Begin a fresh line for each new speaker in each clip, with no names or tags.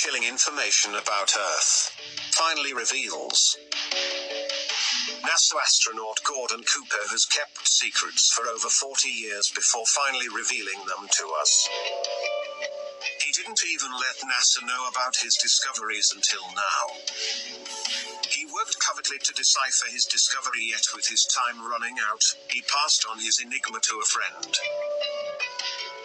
chilling information about Earth finally reveals. NASA astronaut Gordon Cooper has kept secrets for over 40 years before finally revealing them to us. He didn't even let NASA know about his discoveries until now. He worked covertly to decipher his discovery, yet with his time running out, he passed on his enigma to a friend.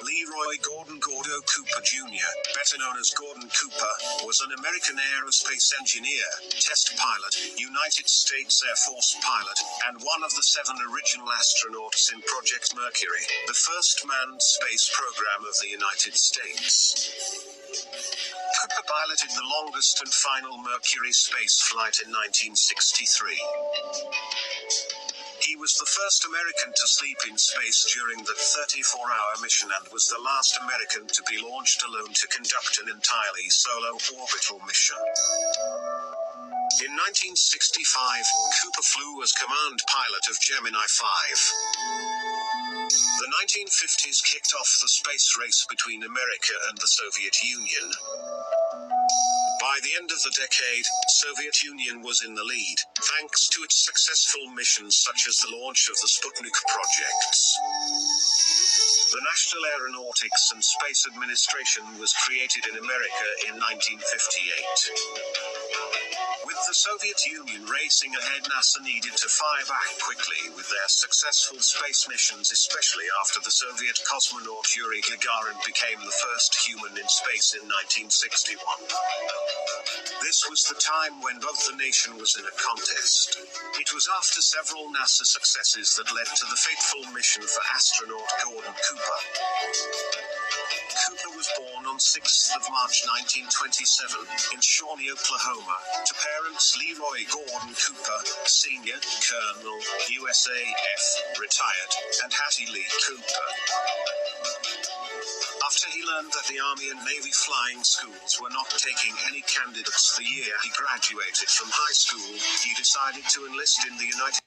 Leroy Gordon Gordo Cooper Jr., better known as Gordon Cooper, was an American aerospace engineer, test pilot, United States Air Force pilot, and one of the 7 original astronauts in Project Mercury, the first manned space program of the United States. Cooper piloted the longest and final Mercury space flight in 1963. He was the first American to sleep in space during the 34-hour mission and was the last American to be launched alone to conduct an entirely solo orbital mission. In 1965, Cooper flew as command pilot of Gemini 5. The 1950s kicked off the space race between America and the Soviet Union. By the end of the decade, Soviet Union was in the lead, thanks to its successful missions such as the launch of the Sputnik projects. The National Aeronautics and Space Administration was created in America in 1958. With the Soviet Union racing ahead, NASA needed to fire back quickly with their successful space missions, especially after the Soviet cosmonaut Yuri Gagarin became the first human in space in 1961. This was the time when both the nation was in a contest. It was after several NASA successes that led to the fateful mission for astronaut Gordon Cooper. Cooper was born on 6th of March 1927 in Shawnee, Oklahoma, to parents Leroy Gordon Cooper, Sr., Colonel, USAF, retired, and Hattie Lee Cooper. After he learned that the Army and Navy flying schools were not taking any candidates the year he graduated from high school, he decided to enlist in the United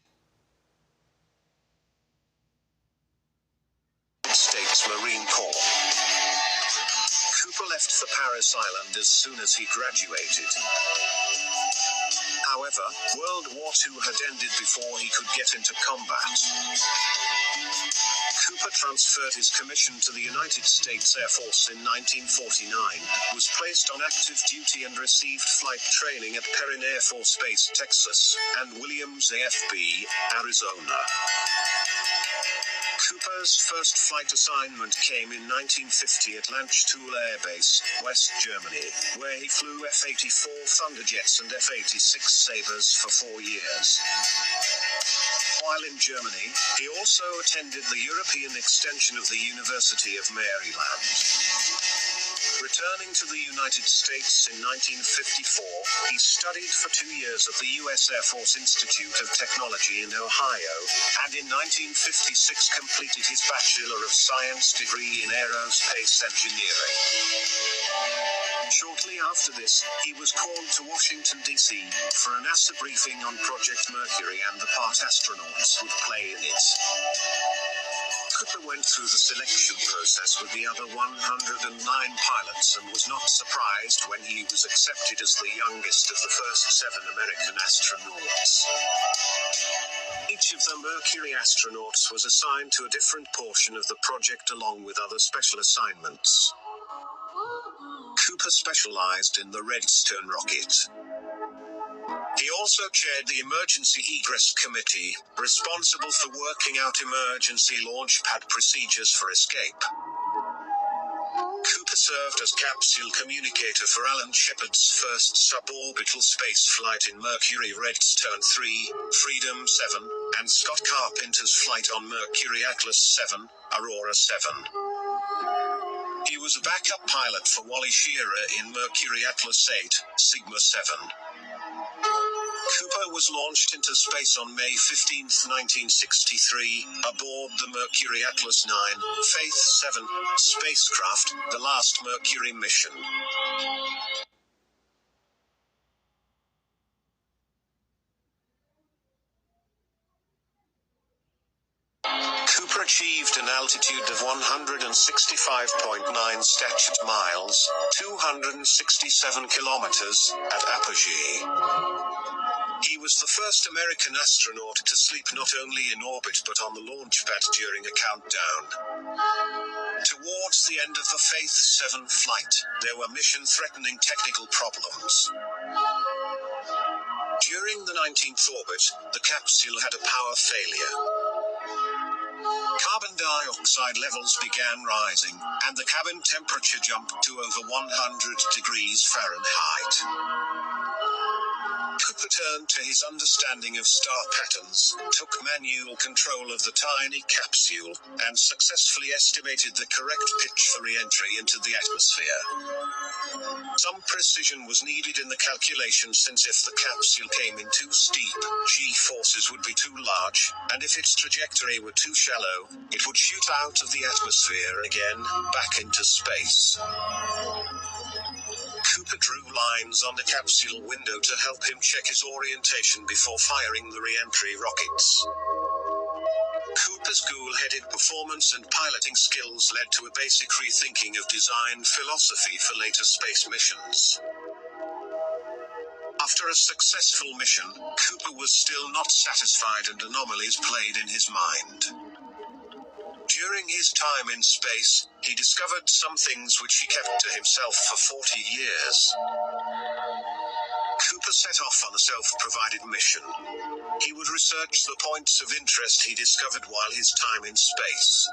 States Marine Corps. Cooper left for Parris Island as soon as he graduated. However, World War II had ended before he could get into combat. Cooper transferred his commission to the United States Air Force in 1949, was placed on active duty and received flight training at Perrin Air Force Base, Texas, and Williams AFB, Arizona. Cooper's first flight assignment came in 1950 at Landstuhl Air Base, West Germany, where he flew F-84 Thunderjets and F-86 Sabres for 4 years. While in Germany, he also attended the European extension of the University of Maryland. Returning to the United States in 1954, he studied for 2 years at the U.S. Air Force Institute of Technology in Ohio, and in 1956 completed his Bachelor of Science degree in Aerospace Engineering. Shortly after this, he was called to Washington, D.C. for a NASA briefing on Project Mercury and the part astronauts would play in it. Cooper went through the selection process with the other 109 pilots and was not surprised when he was accepted as the youngest of the first 7 American astronauts. Each of the Mercury astronauts was assigned to a different portion of the project along with other special assignments. Cooper specialized in the Redstone rocket. He also chaired the Emergency Egress Committee, responsible for working out emergency launch pad procedures for escape. Cooper served as capsule communicator for Alan Shepard's first suborbital space flight in Mercury Redstone 3, Freedom 7, and Scott Carpenter's flight on Mercury Atlas 7, Aurora 7. He was a backup pilot for Wally Schirra in Mercury Atlas 8, Sigma 7. Cooper was launched into space on May 15, 1963, aboard the Mercury Atlas 9, Faith 7 spacecraft, the last Mercury mission. Cooper achieved an altitude of 165.9 statute miles, 267 kilometers, at apogee. He was the first American astronaut to sleep not only in orbit but on the launch pad during a countdown. Towards the end of the Faith 7 flight, there were mission-threatening technical problems. During the 19th orbit, the capsule had a power failure. Carbon dioxide levels began rising, and the cabin temperature jumped to over 100 degrees Fahrenheit. Cooper turned to his understanding of star patterns, took manual control of the tiny capsule, and successfully estimated the correct pitch for re-entry into the atmosphere. Some precision was needed in the calculation, since if the capsule came in too steep, G-forces would be too large, and if its trajectory were too shallow, it would shoot out of the atmosphere again, back into space. Cooper drew lines on the capsule window to help him check his orientation before firing the re-entry rockets. Cooper's cool-headed performance and piloting skills led to a basic rethinking of design philosophy for later space missions. After a successful mission, Cooper was still not satisfied and anomalies played in his mind. During his time in space, he discovered some things which he kept to himself for 40 years. Cooper set off on a self-provided mission. He would research the points of interest he discovered while his time in space.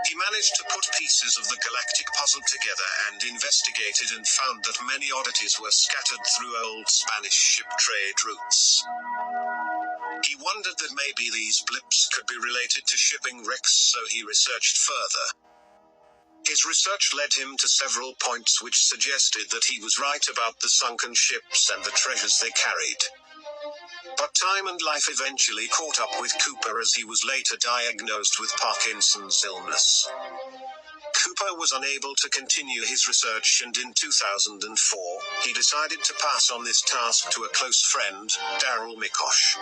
He managed to put pieces of the galactic puzzle together and investigated and found that many oddities were scattered through old Spanish ship trade routes. He wondered that maybe these blips could be related to shipping wrecks, so he researched further. His research led him to several points which suggested that he was right about the sunken ships and the treasures they carried. But time and life eventually caught up with Cooper, as he was later diagnosed with Parkinson's illness. Cooper was unable to continue his research, and in 2004, he decided to pass on this task to a close friend, Darryl McCosh.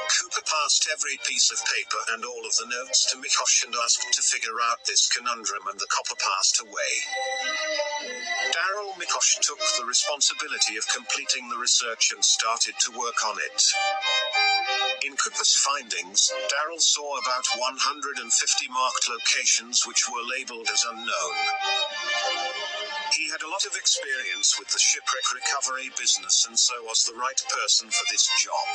Cooper passed every piece of paper and all of the notes to McCosh and asked to figure out this conundrum, and the copper passed away. Darryl McCosh took the responsibility of completing the research and started to work on it. In Cooper's findings, Darryl saw about 150 marked locations which were labeled as unknown. He had a lot of experience with the shipwreck recovery business and so was the right person for this job.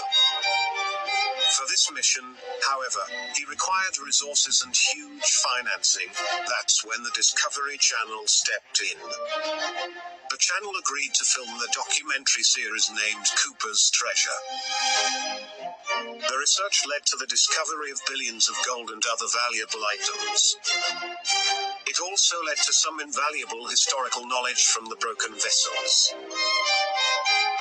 For this mission, however, he required resources and huge financing. That's when the Discovery Channel stepped in. The channel agreed to film the documentary series named Cooper's Treasure. The research led to the discovery of billions of gold and other valuable items. It also led to some invaluable historical knowledge from the broken vessels.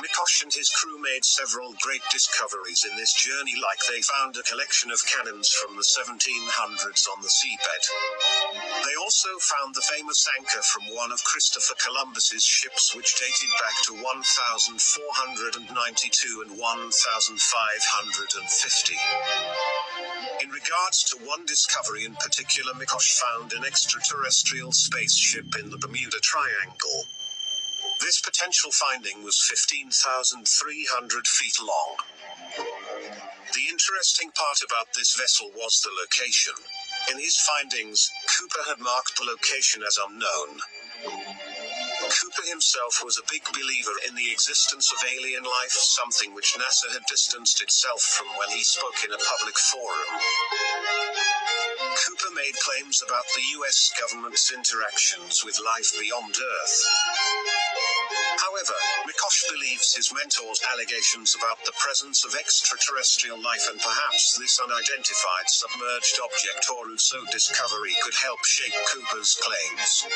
McCosh and his crew made several great discoveries in this journey, like they found a collection of cannons from the 1700s on the seabed. They also found the famous anchor from one of Christopher Columbus's ships, which dated back to 1492 and 1550. In regards to one discovery in particular, McCosh found an extraterrestrial spaceship in the Bermuda Triangle. This potential finding was 15,300 feet long. The interesting part about this vessel was the location. In his findings, Cooper had marked the location as unknown. Cooper himself was a big believer in the existence of alien life, something which NASA had distanced itself from when he spoke in a public forum. Cooper made claims about the US government's interactions with life beyond Earth. However, McCosh believes his mentor's allegations about the presence of extraterrestrial life and perhaps this unidentified submerged object or USO discovery could help shape Cooper's claims.